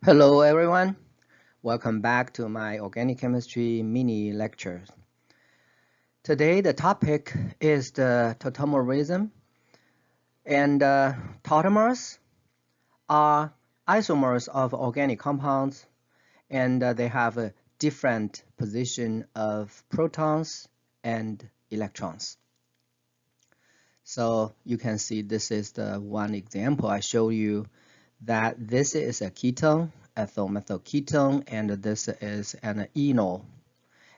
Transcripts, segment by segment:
Hello everyone, welcome back to my organic chemistry mini lectures. Today the topic is the tautomerism, and tautomers are isomers of organic compounds, and they have a different position of protons and electrons. So you can see this is the one example I show you that this is a ketone, ethyl methyl ketone, and this is an enol.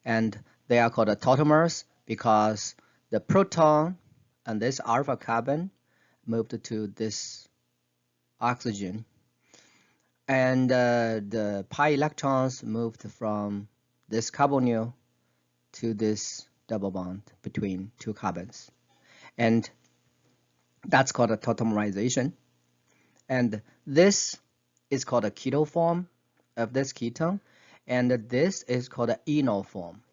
And they are called tautomers because the proton and this alpha carbon moved to this oxygen, and the pi electrons moved from this carbonyl to this double bond between two carbons. And that's called a tautomerization. And this is called a keto form of this ketone, and this is called an enol form.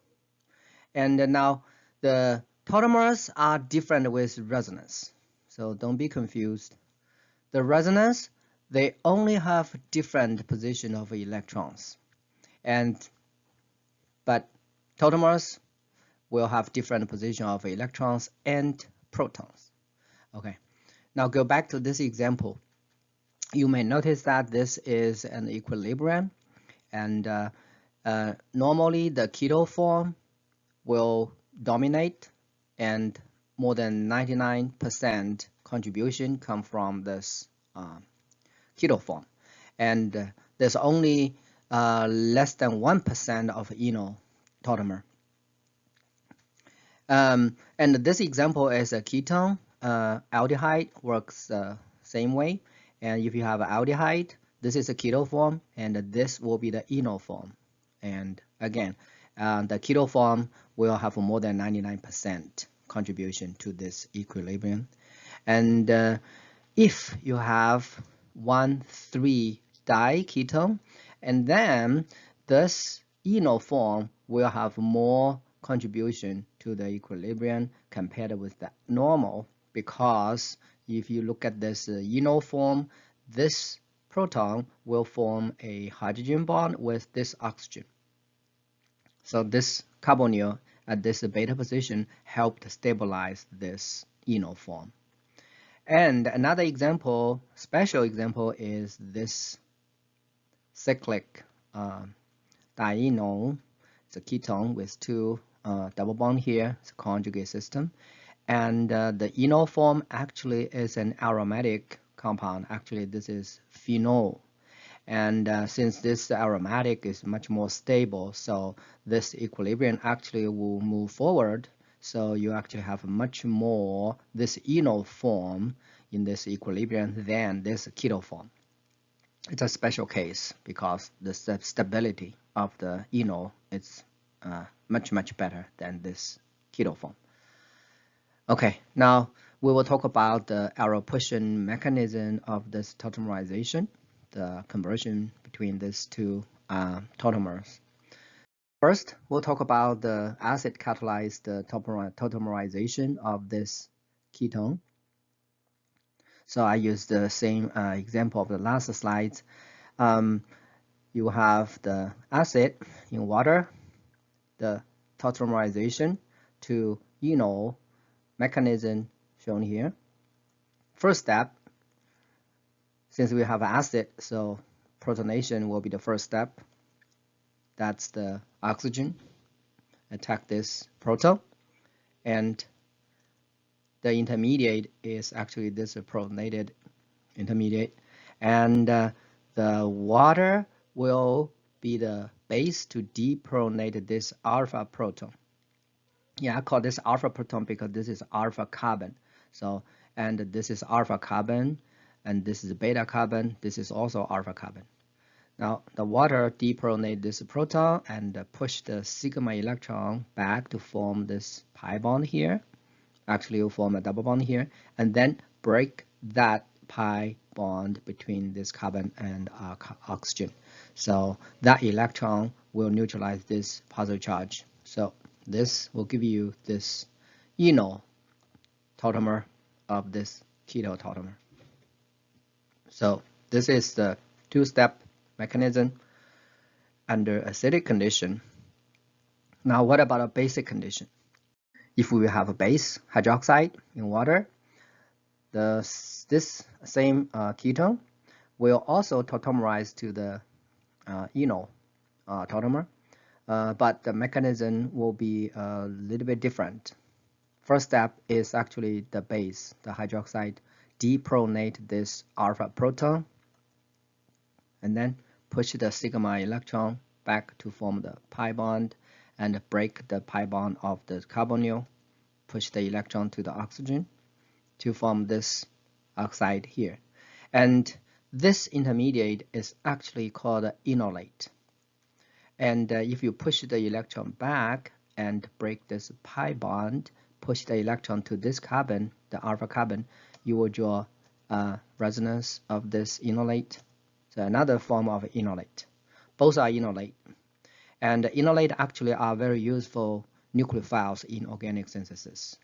And now the tautomers are different with resonance, so don't be confused. The resonance, they only have different position of electrons, but tautomers will have different position of electrons and protons. Okay, now go back to this example. You may notice that this is an equilibrium, and normally the keto form will dominate, and more than 99% contribution come from this keto form, and there's only less than 1% of enol tautomer. And this example is a ketone. Aldehyde works the same way, and if you have aldehyde, this is a keto form, and this will be the enol form. And again, the keto form will have more than 99% contribution to this equilibrium. And if you have 1,3-diketone, and then this enol form will have more contribution to the equilibrium compared with the normal, because if you look at this enol form, this proton will form a hydrogen bond with this oxygen. So this carbonyl at this beta position helped stabilize this enol form. And another example, special example, is this cyclic dienol. It's a ketone with two double bond here. It's a conjugate system. And the enol form actually is an aromatic compound. Actually, this is phenol. And since this aromatic is much more stable, so this equilibrium actually will move forward. So you actually have much more this enol form in this equilibrium than this keto form. It's a special case because the stability of the enol is much better than this keto form. Okay, now we will talk about the Arrow-Puschen mechanism of this tautomerization, the conversion between these two tautomers. First, we'll talk about the acid-catalyzed tautomerization of this ketone. So I use the same example of the last slides. You have the acid in water, the tautomerization to enol mechanism shown here. First step, since we have acid, so protonation will be the first step. That's the oxygen attack this proton, and the intermediate is actually this protonated intermediate, and the water will be the base to depronate this alpha proton. Yeah, I call this alpha proton because this is alpha carbon. So, and this is alpha carbon, and this is beta carbon. This is also alpha carbon. Now, the water depronate this proton and push the sigma electron back to form this pi bond here. Actually, will form a double bond here, and then break that pi bond between this carbon and oxygen. So that electron will neutralize this positive charge. So this will give you this enol tautomer of this keto tautomer. So this is the two-step mechanism under acidic condition. Now, what about a basic condition? If we have a base, hydroxide in water, this same ketone will also tautomerize to the enol tautomer, but the mechanism will be a little bit different. First step is actually the base, the hydroxide, depronate this alpha proton, and then push the sigma electron back to form the pi bond, and break the pi bond of the carbonyl, push the electron to the oxygen to form this oxide here. And this intermediate is actually called enolate. And if you push the electron back and break this pi bond, push the electron to this carbon, the alpha carbon, you will draw a resonance of this enolate. So another form of enolate. Both are enolate. And enolate actually are very useful nucleophiles in organic synthesis.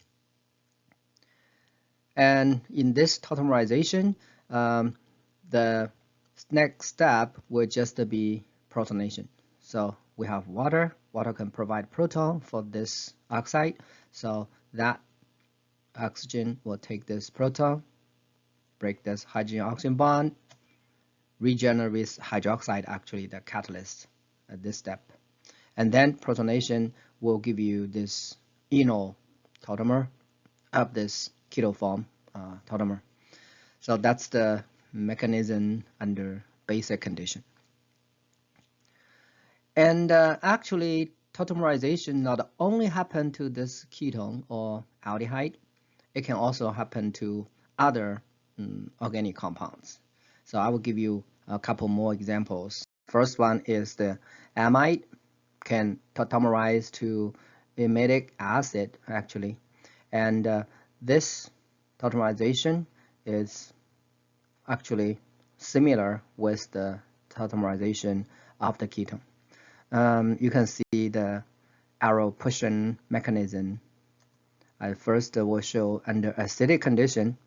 And in this tautomerization, the next step will just be protonation. So we have water. Water can provide proton for this oxide. So that oxygen will take this proton, break this hydrogen-oxygen bond, regenerate with hydroxide, actually the catalyst at this step. And then protonation will give you this enol tautomer of this keto form tautomer. So that's the mechanism under basic condition. And actually, tautomerization not only happen to this ketone or aldehyde, it can also happen to other organic compounds. So I will give you a couple more examples. First one is the amide can tautomerize to amidic acid, actually. And this tautomerization is actually similar with the tautomerization of the ketone. You can see the arrow pushing mechanism. I first will show under acidic condition,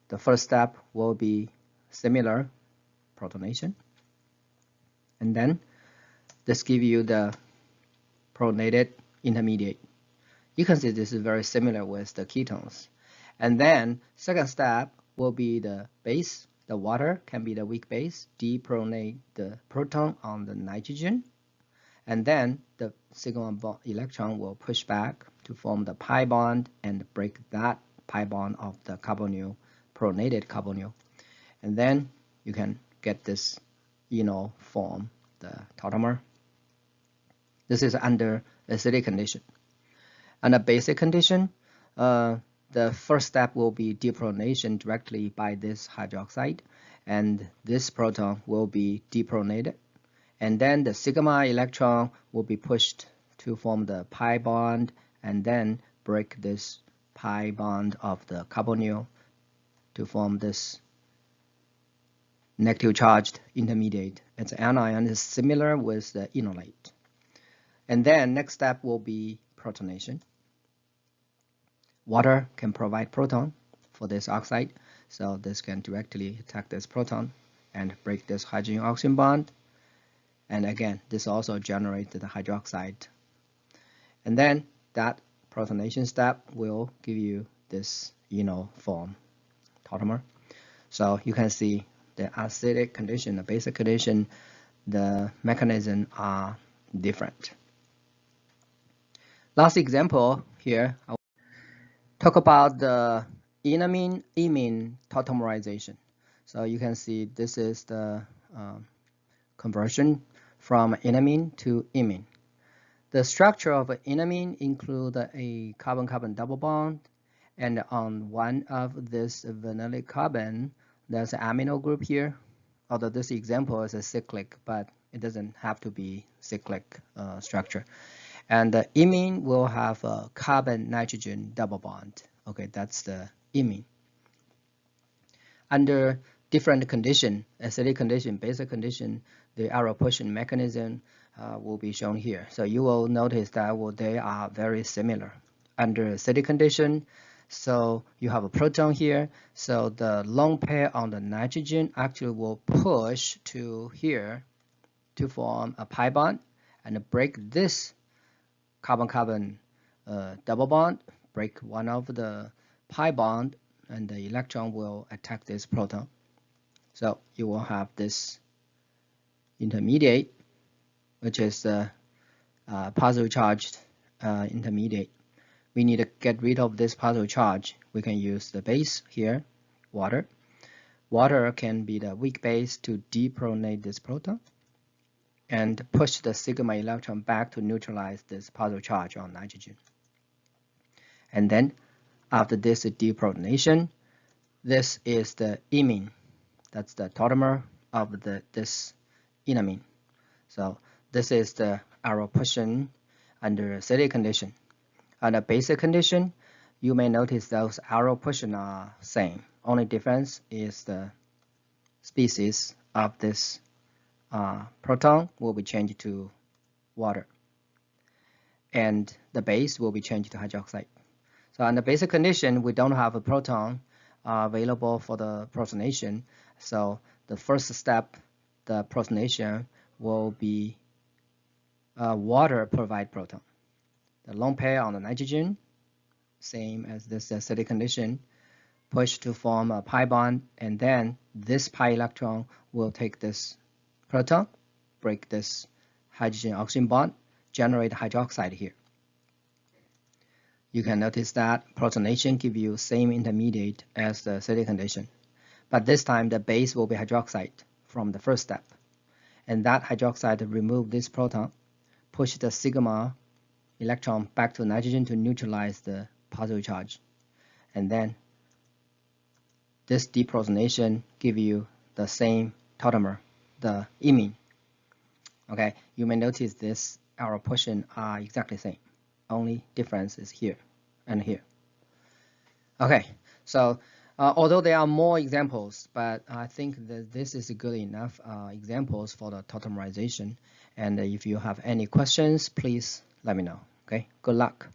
the first step will be similar protonation. And then this gives you the protonated intermediate. You can see this is very similar with the ketones. And then second step will be the base. The water can be the weak base, depronate the proton on the nitrogen. And then the sigma electron will push back to form the pi bond and break that pi bond of the carbonyl, protonated carbonyl. And then you can get this enol form, the tautomer. This is under acidic condition. Under basic condition, the first step will be deprotonation directly by this hydroxide, and this proton will be deprotonated. And then the sigma electron will be pushed to form the pi bond, and then break this pi bond of the carbonyl to form this negative charged intermediate. Its anion is similar with the enolate. And then next step will be protonation. Water can provide proton for this oxide, so this can directly attack this proton and break this hydrogen-oxygen bond. And again, this also generates the hydroxide. And then that protonation step will give you this enol form tautomer. So you can see the acidic condition, the basic condition, the mechanism are different. Last example here, I will talk about the enamine-imine tautomerization. So you can see this is the conversion from enamine to imine. The structure of enamine includes a carbon-carbon double bond, and on one of this vinylic carbon, there's an amino group here. Although this example is a cyclic, but it doesn't have to be cyclic structure. And the imine will have a carbon-nitrogen double bond. Okay, that's the imine. Under different condition, acidic condition, basic condition, the arrow pushing mechanism will be shown here. So you will notice that they are very similar. Under acidic condition, so you have a proton here. So the lone pair on the nitrogen actually will push to here to form a pi bond and break this carbon-carbon double bond, break one of the pi bond, and the electron will attack this proton. So you will have this intermediate, which is the positive charged intermediate. We need to get rid of this positive charge. We can use the base here, water. Water can be the weak base to deprotonate this proton and push the sigma electron back to neutralize this positive charge on nitrogen. And then after this deprotonation, this is the imine. That's the tautomer of this enamine. So this is the arrow position under acidic condition. Under basic condition, you may notice those arrow position are same. Only difference is the species of this proton will be changed to water, and the base will be changed to hydroxide. So under basic condition, we don't have a proton available for the protonation. So the first step, the protonation, will be water provide proton. The lone pair on the nitrogen, same as this acidic condition, push to form a pi bond, and then this pi electron will take this proton, break this hydrogen-oxygen bond, generate hydroxide here. You can notice that protonation gives you same intermediate as the acidic condition, but this time the base will be hydroxide from the first step, and that hydroxide remove this proton, push the sigma electron back to nitrogen to neutralize the positive charge, and then this deprotonation give you the same tautomer, the imine. Okay, you may notice this arrow position are exactly the same. Only difference is here and here. Okay, so although there are more examples, but I think that this is good enough examples for the tautomerization. And if you have any questions, please let me know. Okay, good luck.